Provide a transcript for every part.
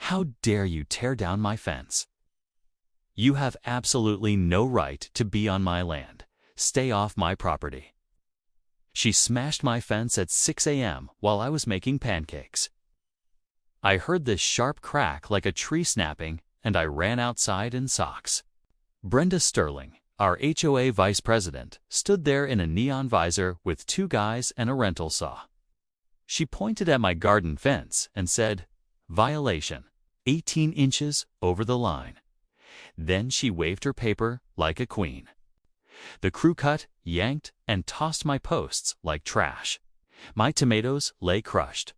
How dare you tear down my fence? You have absolutely no right to be on my land. Stay off my property. She smashed my fence at 6 a.m. while I was making pancakes. I heard this sharp crack like a tree snapping, and I ran outside in socks. Brenda Sterling, our HOA vice president, stood there in a neon visor with two guys and a rental saw. She pointed at my garden fence and said, "Violation, 18 inches over the line." Then she waved her paper like a queen. The crew cut, yanked, and tossed my posts like trash. My tomatoes lay crushed.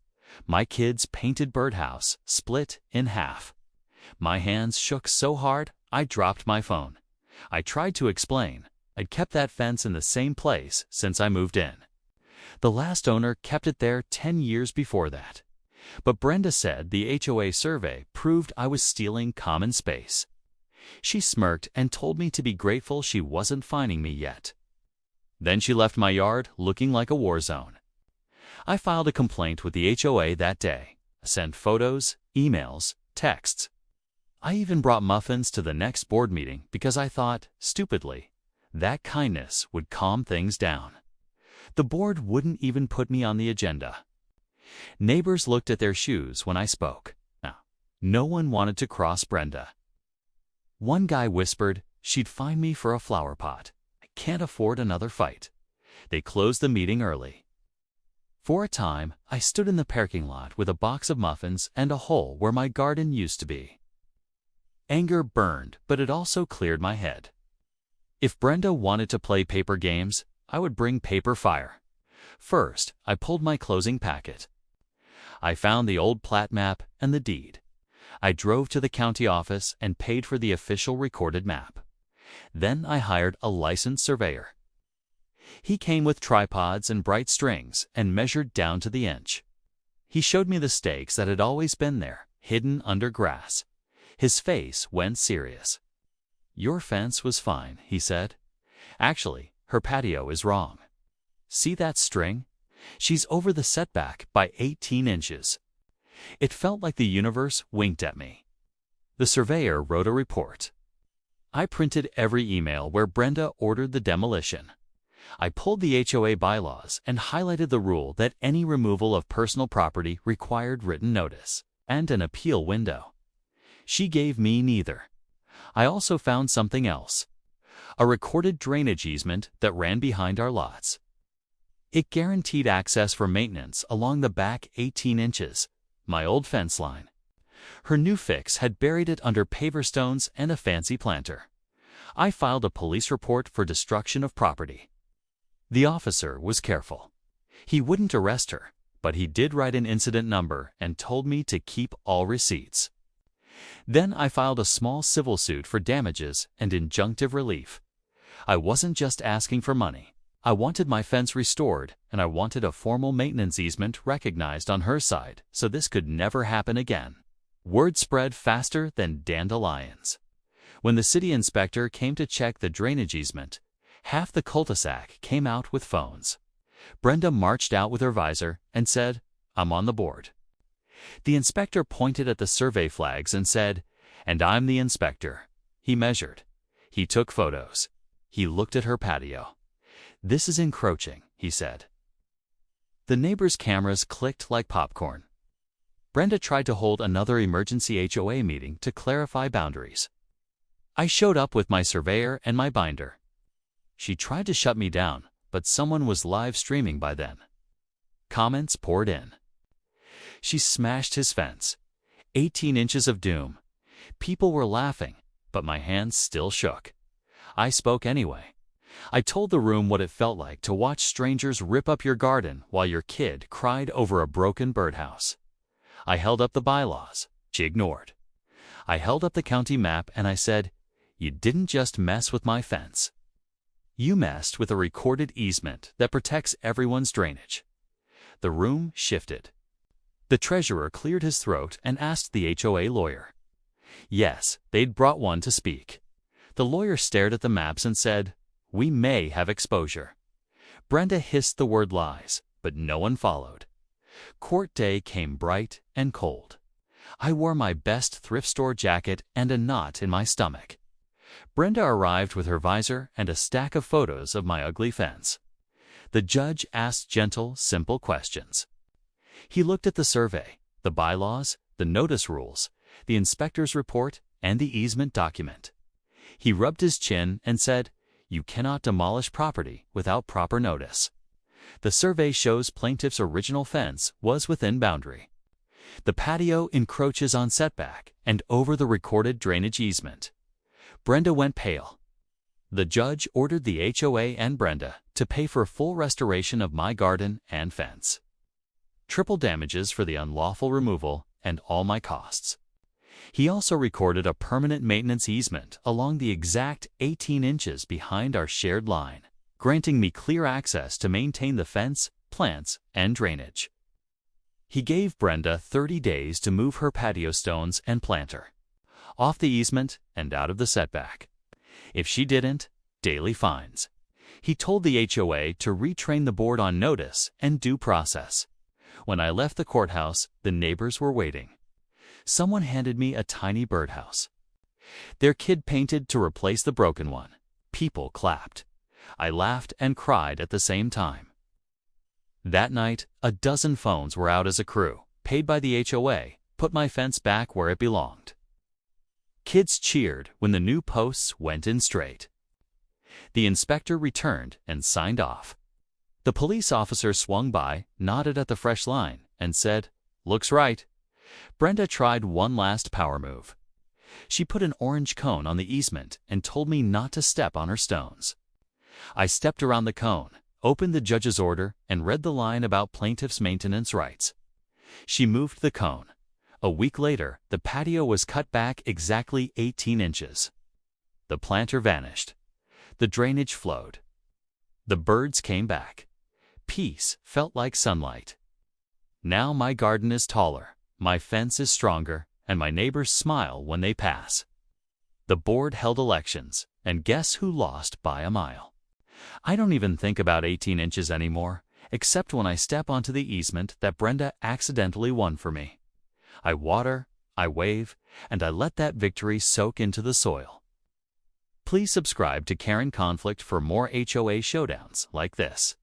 My kids' painted birdhouse split in half. My hands shook so hard I dropped my phone. I tried to explain. I'd kept that fence in the same place since I moved in. The last owner kept it there 10 years before that. But Brenda said the HOA survey proved I was stealing common space. She smirked and told me to be grateful she wasn't fining me yet. Then she left my yard looking like a war zone. I filed a complaint with the HOA that day, sent photos, emails, texts. I even brought muffins to the next board meeting because I thought, stupidly, that kindness would calm things down. The board wouldn't even put me on the agenda. Neighbors looked at their shoes when I spoke. No one wanted to cross Brenda. One guy whispered she'd fine me for a flower pot. I can't afford another fight. They closed the meeting early. For a time, I stood in the parking lot with a box of muffins and a hole where my garden used to be. Anger burned, but it also cleared my head. If Brenda wanted to play paper games, I would bring paper fire. First, I pulled my closing packet. I found the old plat map and the deed. I drove to the county office and paid for the official recorded map. Then I hired a licensed surveyor. He came with tripods and bright strings and measured down to the inch. He showed me the stakes that had always been there, hidden under grass. His face went serious. "Your fence was fine," he said. "Actually, her patio is wrong. See that string? She's over the setback by 18 inches. It felt like the universe winked at me. The surveyor wrote a report. I printed every email where Brenda ordered the demolition. I pulled the HOA bylaws and highlighted the rule that any removal of personal property required written notice and an appeal window. She gave me neither. I also found something else. A recorded drainage easement that ran behind our lots. It guaranteed access for maintenance along the back 18 inches, my old fence line. Her new fix had buried it under paver stones and a fancy planter. I filed a police report for destruction of property. The officer was careful. He wouldn't arrest her, but he did write an incident number and told me to keep all receipts. Then I filed a small civil suit for damages and injunctive relief. I wasn't just asking for money. I wanted my fence restored, and I wanted a formal maintenance easement recognized on her side so this could never happen again. Word spread faster than dandelions. When the city inspector came to check the drainage easement, half the cul-de-sac came out with phones. Brenda marched out with her visor and said, "I'm on the board." The inspector pointed at the survey flags and said, "And I'm the inspector." He measured. He took photos. He looked at her patio. "This is encroaching," he said. The neighbors' cameras clicked like popcorn. Brenda tried to hold another emergency HOA meeting to clarify boundaries. I showed up with my surveyor and my binder. She tried to shut me down, but someone was live streaming by then. Comments poured in. She smashed his fence. 18 inches of doom. People were laughing, but my hands still shook. I spoke anyway. I told the room what it felt like to watch strangers rip up your garden while your kid cried over a broken birdhouse. I held up the bylaws. She ignored. I held up the county map and I said, "You didn't just mess with my fence. You messed with a recorded easement that protects everyone's drainage." The room shifted. The treasurer cleared his throat and asked the HOA lawyer. Yes, they'd brought one to speak. The lawyer stared at the maps and said, "We may have exposure." Brenda hissed the word lies, but no one followed. Court day came bright and cold. I wore my best thrift store jacket and a knot in my stomach. Brenda arrived with her visor and a stack of photos of my ugly fence. The judge asked gentle, simple questions. He looked at the survey, the bylaws, the notice rules, the inspector's report, and the easement document. He rubbed his chin and said, "You cannot demolish property without proper notice." The survey shows plaintiff's original fence was within boundary. The patio encroaches on setback and over the recorded drainage easement. Brenda went pale. The judge ordered the HOA and Brenda to pay for full restoration of my garden and fence. Triple damages for the unlawful removal and all my costs. He also recorded a permanent maintenance easement along the exact 18 inches behind our shared line, granting me clear access to maintain the fence, plants, and drainage. He gave Brenda 30 days to move her patio stones and planter off the easement and out of the setback. If she didn't, daily fines. He told the HOA to retrain the board on notice and due process. When I left the courthouse, the neighbors were waiting. Someone handed me a tiny birdhouse. Their kid painted to replace the broken one. People clapped. I laughed and cried at the same time. That night, a dozen phones were out as a crew, paid by the HOA, put my fence back where it belonged. Kids cheered when the new posts went in straight. The inspector returned and signed off. The police officer swung by, nodded at the fresh line, and said, "Looks right." Brenda tried one last power move. She put an orange cone on the easement and told me not to step on her stones. I stepped around the cone, opened the judge's order, and read the line about plaintiff's maintenance rights. She moved the cone. A week later, the patio was cut back exactly 18 inches. The planter vanished. The drainage flowed. The birds came back. Peace felt like sunlight. Now my garden is taller, my fence is stronger, and my neighbors smile when they pass. The board held elections, and guess who lost by a mile? I don't even think about 18 inches anymore, except when I step onto the easement that Brenda accidentally won for me. I water, I wave, and I let that victory soak into the soil. Please subscribe to Karen Conflict for more HOA showdowns like this.